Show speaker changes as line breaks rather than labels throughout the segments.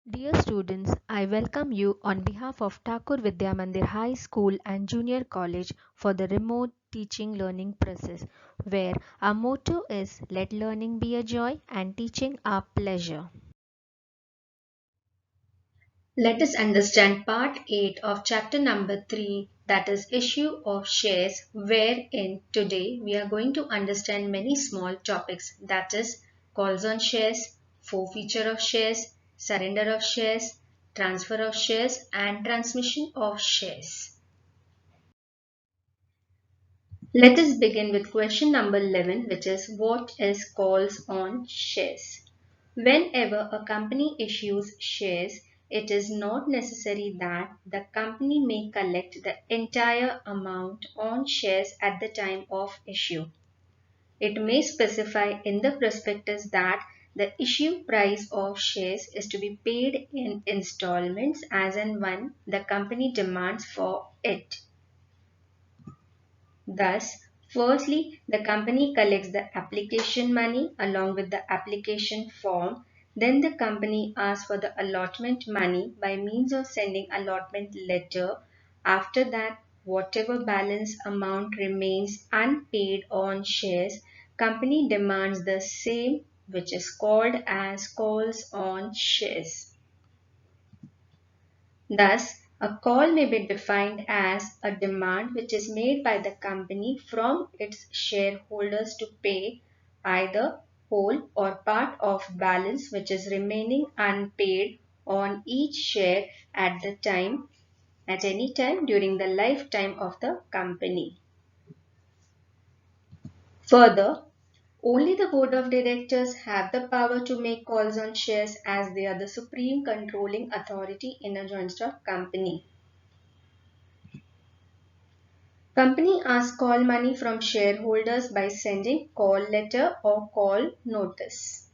Dear students, I welcome you on behalf of Thakur Vidya Mandir High School and Junior College for the remote teaching learning process, where our motto is let learning be a joy and teaching a pleasure. Let us understand Part 8 of Chapter number 3, that is Issue of Shares, wherein today we are going to understand many small topics, that is calls on shares, forfeiture of shares, surrender of shares, transfer of shares and transmission of shares. Let us begin with question number 11, which is what is calls on shares? Whenever a company issues shares, it is not necessary that the company may collect the entire amount on shares at the time of issue. It may specify in the prospectus that the issue price of shares is to be paid in installments as and when the company demands for it. Thus, firstly, the company collects the application money along with the application form. Then the company asks for the allotment money by means of sending allotment letter. After that, whatever balance amount remains unpaid on shares, company demands the same, which is called as calls on shares. Thus, a call may be defined as a demand which is made by the company from its shareholders to pay either whole or part of balance which is remaining unpaid on each share at any time during the lifetime of the company. Further, only the board of directors have the power to make calls on shares as they are the supreme controlling authority in a joint stock company. Company asks call money from shareholders by sending call letter or call notice.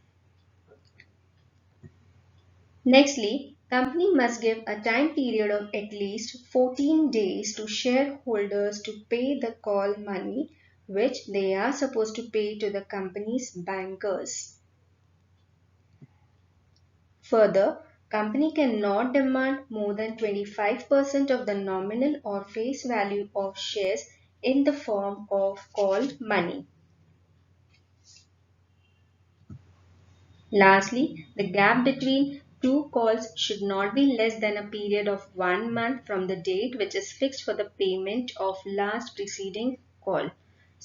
Nextly, company must give a time period of at least 14 days to shareholders to pay the call money which they are supposed to pay to the company's bankers. Further, company cannot demand more than 25% of the nominal or face value of shares in the form of call money. Lastly, the gap between two calls should not be less than a period of 1 month from the date which is fixed for the payment of last preceding call.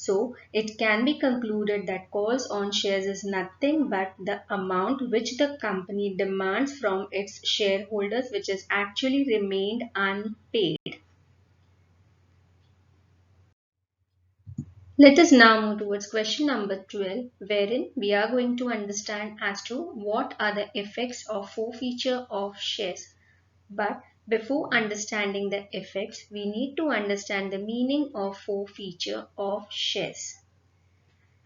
So, it can be concluded that calls on shares is nothing but the amount which the company demands from its shareholders which is actually remained unpaid. Let us now move towards question number 12, wherein we are going to understand as to what are the effects of forfeiture of shares. But before understanding the effects, we need to understand the meaning of forfeiture of shares.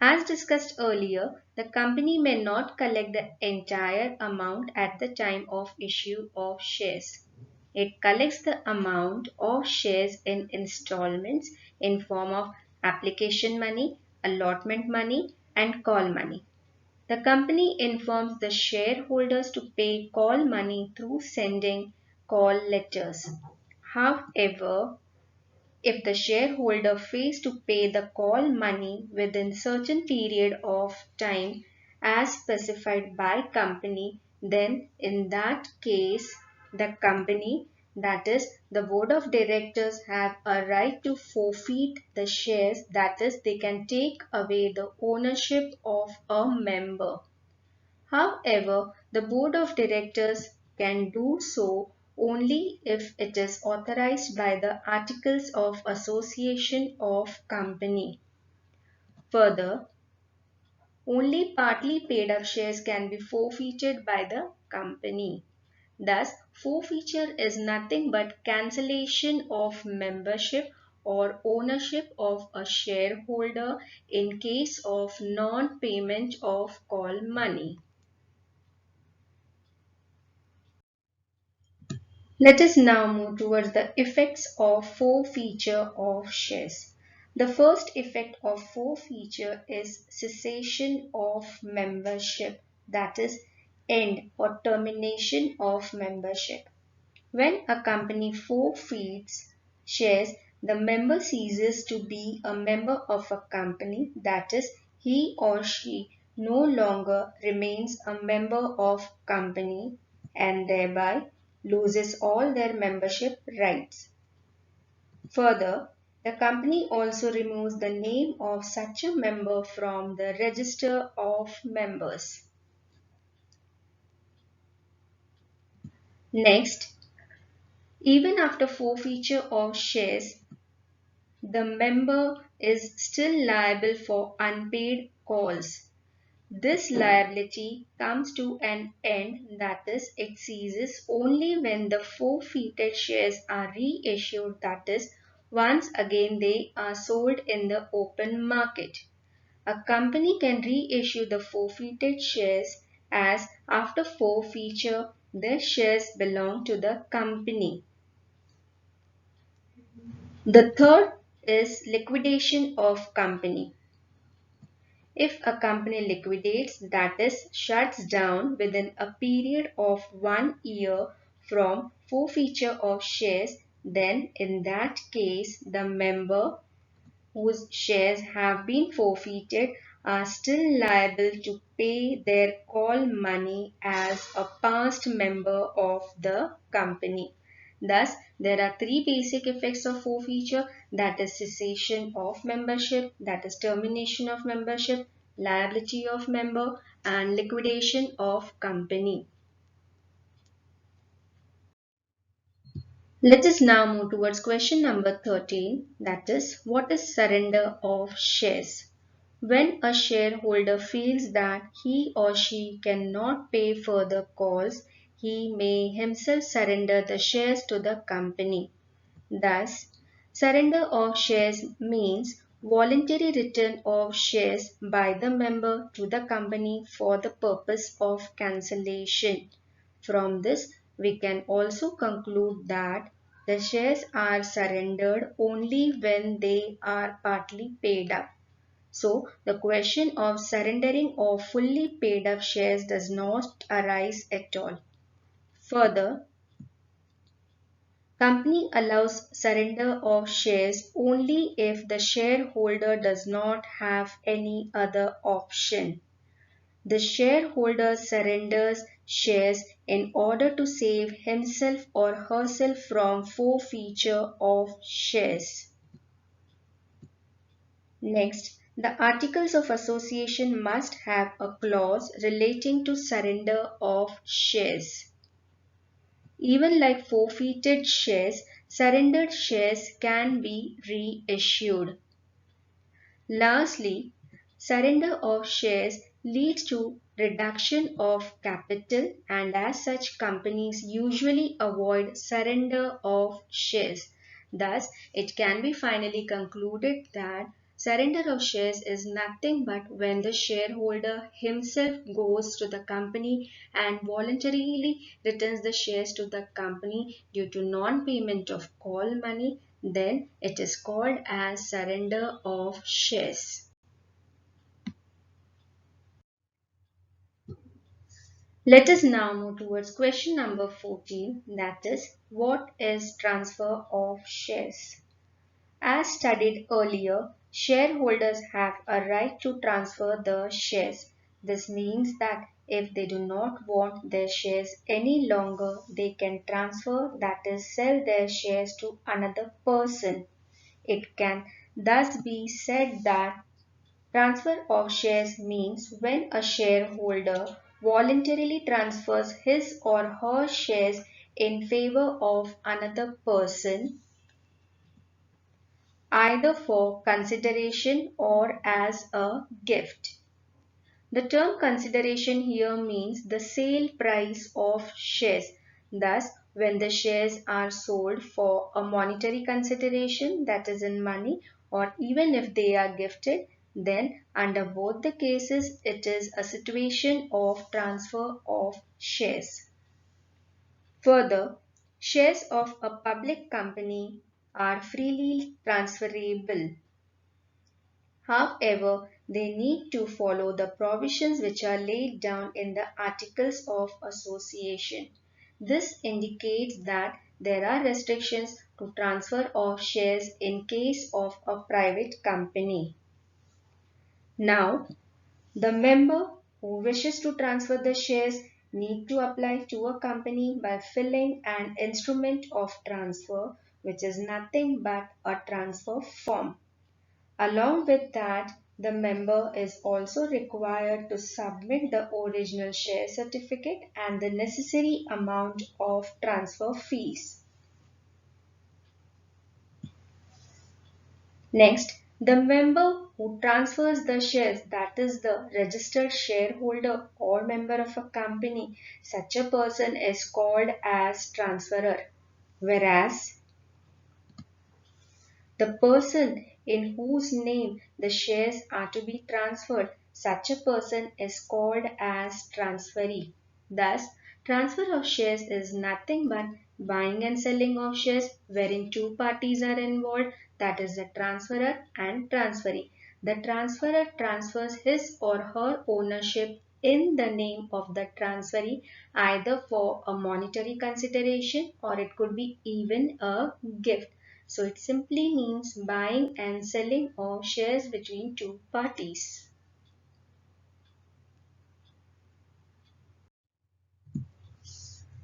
As discussed earlier, the company may not collect the entire amount at the time of issue of shares. It collects the amount of shares in installments in form of application money, allotment money, and call money. The company informs the shareholders to pay call money through sending call letters. However, if the shareholder fails to pay the call money within certain period of time as specified by company, then in that case the company, that is the board of directors, have a right to forfeit the shares, that is they can take away the ownership of a member. However, the board of directors can do so only if it is authorized by the Articles of Association of Company. Further, only partly paid up shares can be forfeited by the company. Thus, forfeiture is nothing but cancellation of membership or ownership of a shareholder in case of non-payment of call money. Let us now move towards the effects of forfeiture of shares. The first effect of forfeiture is cessation of membership, that is, end or termination of membership. When a company forfeits shares, the member ceases to be a member of a company, that is, he or she no longer remains a member of company and thereby loses all their membership rights. Further, the company also removes the name of such a member from the register of members. Next, even after forfeiture of shares, the member is still liable for unpaid calls. This liability comes to an end, that is, it ceases only when the forfeited shares are reissued, that is, once again they are sold in the open market. A company can reissue the forfeited shares as after forfeiture the shares belong to the company. The third is liquidation of company. If a company liquidates, that is, shuts down within a period of 1 year from forfeiture of shares, then in that case the member whose shares have been forfeited are still liable to pay their call money as a past member of the company. Thus, there are three basic effects of forfeiture, that is cessation of membership, that is termination of membership, liability of member, and liquidation of company. Let us now move towards question number 13, that is, what is surrender of shares? When a shareholder feels that he or she cannot pay further calls, he may himself surrender the shares to the company. Thus, surrender of shares means voluntary return of shares by the member to the company for the purpose of cancellation. From this, we can also conclude that the shares are surrendered only when they are partly paid up. So, the question of surrendering of fully paid up shares does not arise at all. Further, company allows surrender of shares only if the shareholder does not have any other option. The shareholder surrenders shares in order to save himself or herself from forfeiture of shares. Next, the Articles of Association must have a clause relating to surrender of shares. Even like forfeited shares, surrendered shares can be reissued. Lastly, surrender of shares leads to reduction of capital, and as such companies usually avoid surrender of shares. Thus, it can be finally concluded that surrender of shares is nothing but when the shareholder himself goes to the company and voluntarily returns the shares to the company due to non-payment of call money, then it is called as surrender of shares. Let us now move towards question number 14, that is, what is transfer of shares? As studied earlier, shareholders have a right to transfer the shares. This means that if they do not want their shares any longer, they can transfer, that is, sell their shares to another person. It can thus be said that transfer of shares means when a shareholder voluntarily transfers his or her shares in favor of another person, either for consideration or as a gift. The term consideration here means the sale price of shares. Thus, when the shares are sold for a monetary consideration, that is in money, or even if they are gifted, then under both the cases it is a situation of transfer of shares. Further, shares of a public company are freely transferable. However, they need to follow the provisions which are laid down in the Articles of Association. This indicates that there are restrictions to transfer of shares in case of a private company. Now, the member who wishes to transfer the shares need to apply to a company by filling an instrument of transfer, which is nothing but a transfer form. Along with that, the member is also required to submit the original share certificate and the necessary amount of transfer fees. Next, the member who transfers the shares, that is the registered shareholder or member of a company, such a person is called as transferor. Whereas the person in whose name the shares are to be transferred, such a person is called as transferee. Thus, transfer of shares is nothing but buying and selling of shares wherein two parties are involved, that is the transferor and transferee. The transferor transfers his or her ownership in the name of the transferee either for a monetary consideration or it could be even a gift. So it simply means buying and selling of shares between two parties.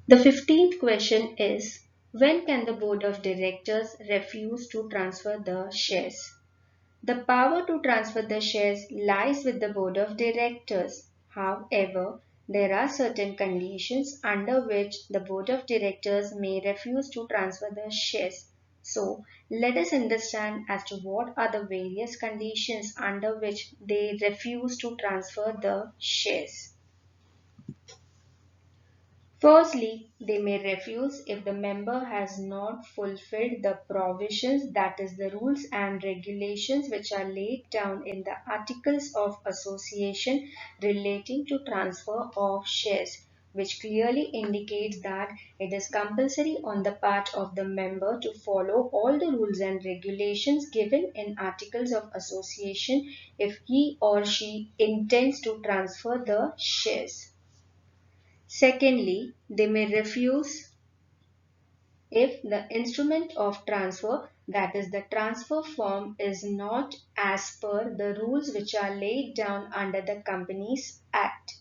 The 15th question is, when can the board of directors refuse to transfer the shares? The power to transfer the shares lies with the board of directors. However, there are certain conditions under which the board of directors may refuse to transfer the shares. So, let us understand as to what are the various conditions under which they refuse to transfer the shares. Firstly, they may refuse if the member has not fulfilled the provisions, that is the rules and regulations which are laid down in the Articles of Association relating to transfer of shares, which clearly indicates that it is compulsory on the part of the member to follow all the rules and regulations given in Articles of Association if he or she intends to transfer the shares. Secondly, they may refuse if the instrument of transfer, that is the transfer form, is not as per the rules which are laid down under the Companies Act.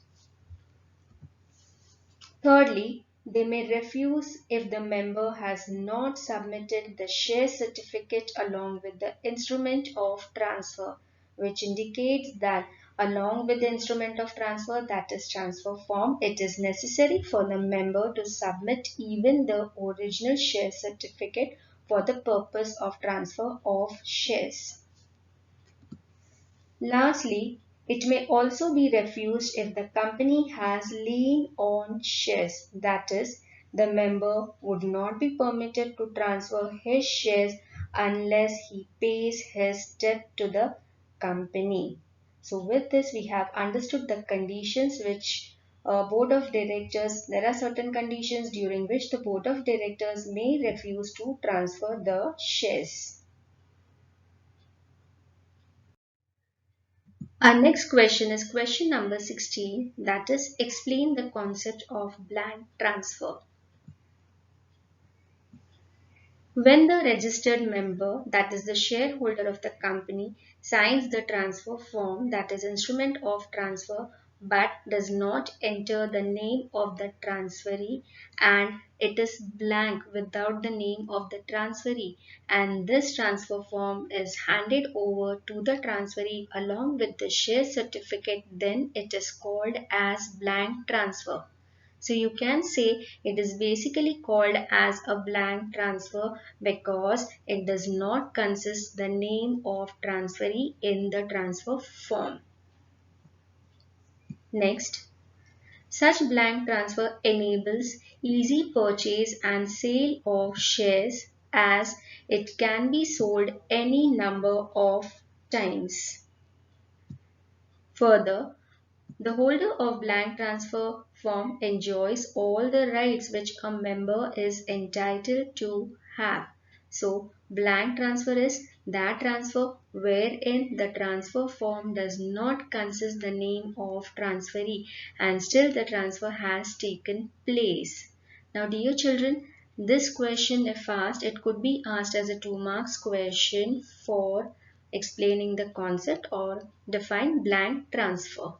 Thirdly, they may refuse if the member has not submitted the share certificate along with the instrument of transfer, which indicates that along with the instrument of transfer, that is transfer form, it is necessary for the member to submit even the original share certificate for the purpose of transfer of shares. Lastly, it may also be refused if the company has lien on shares, that is, the member would not be permitted to transfer his shares unless he pays his debt to the company. So with this we have understood the conditions which board of directors, there are certain conditions during which the board of directors may refuse to transfer the shares. Our next question is question number 16, that is, explain the concept of blank transfer. When the registered member, that is the shareholder of the company, signs the transfer form, that is instrument of transfer, but does not enter the name of the transferee and it is blank without the name of the transferee, and this transfer form is handed over to the transferee along with the share certificate, then it is called as blank transfer. So you can say it is basically called as a blank transfer because it does not consist the name of transferee in the transfer form. Next, such blank transfer enables easy purchase and sale of shares as it can be sold any number of times. Further, the holder of blank transfer form enjoys all the rights which a member is entitled to have. So, blank transfer is that transfer wherein the transfer form does not consist the name of transferee and still the transfer has taken place. Now dear children, this question if asked, it could be asked as a 2 marks question for explaining the concept or define blank transfer.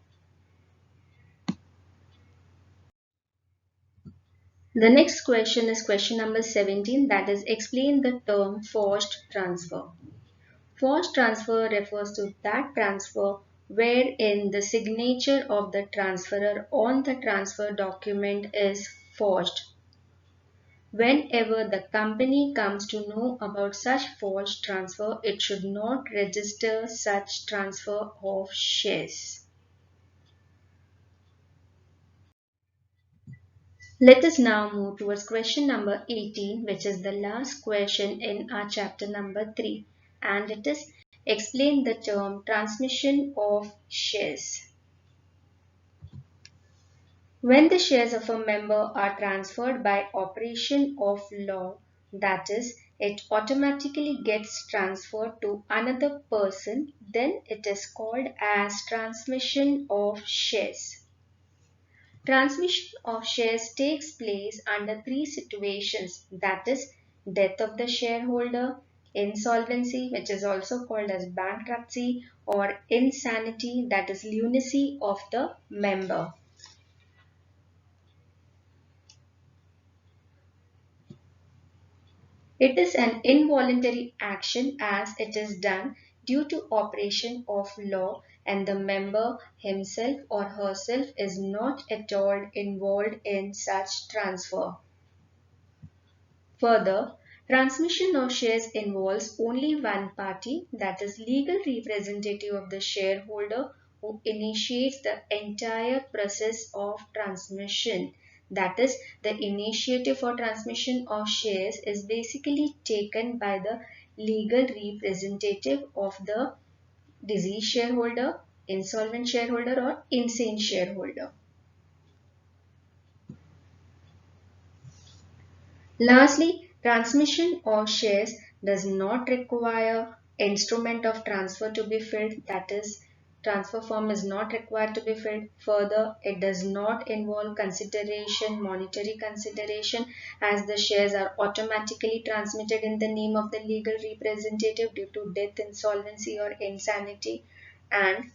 The next question is question number 17, that is explain the term forced transfer. Forced transfer refers to that transfer wherein the signature of the transferor on the transfer document is forged. Whenever the company comes to know about such forged transfer, it should not register such transfer of shares. Let us now move towards question number 18, which is the last question in our chapter number 3, and it is explain the term transmission of shares. When the shares of a member are transferred by operation of law, that is, it automatically gets transferred to another person, then it is called as transmission of shares. Transmission of shares takes place under 3 situations, that is, death of the shareholder, insolvency, which is also called as bankruptcy, or insanity, that is lunacy of the member. It is an involuntary action as it is done due to operation of law and the member himself or herself is not at all involved in such transfer. Further, transmission of shares involves only one party, that is legal representative of the shareholder, who initiates the entire process of transmission. That is, the initiative for transmission of shares is basically taken by the legal representative of the deceased shareholder, insolvent shareholder or insane shareholder. Lastly, transmission of shares does not require instrument of transfer to be filled, that is, transfer form is not required to be filled. Further, it does not involve consideration, monetary consideration, as the shares are automatically transmitted in the name of the legal representative due to death, insolvency or insanity, and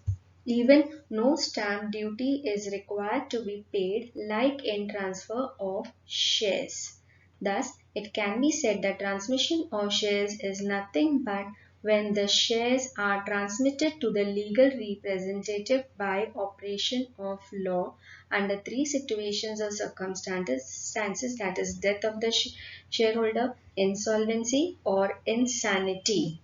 even no stamp duty is required to be paid like in transfer of shares. Thus, it can be said that transmission of shares is nothing but when the shares are transmitted to the legal representative by operation of law under 3 situations or circumstances, that is death of the shareholder, insolvency or insanity.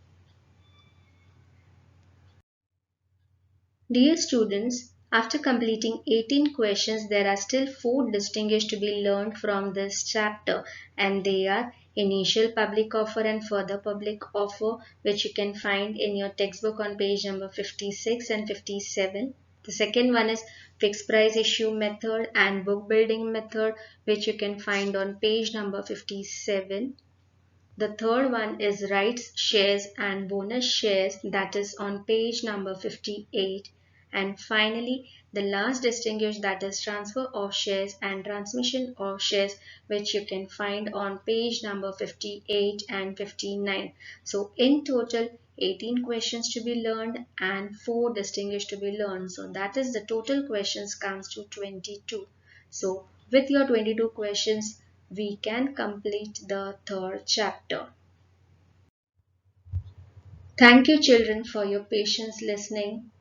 Dear students, after completing 18 questions, there are still 4 distinguished to be learned from this chapter, and they are initial public offer and further public offer, which you can find in your textbook on page number 56 and 57. The second one is fixed price issue method and book building method, which you can find on page number 57. The third one is rights shares and bonus shares, that is on page number 58. And finally, the last distinguished, that is transfer of shares and transmission of shares, which you can find on page number 58 and 59. So in total, 18 questions to be learned and 4 distinguished to be learned. So that is the total questions comes to 22. So with your 22 questions, we can complete the third chapter. Thank you children for your patience listening.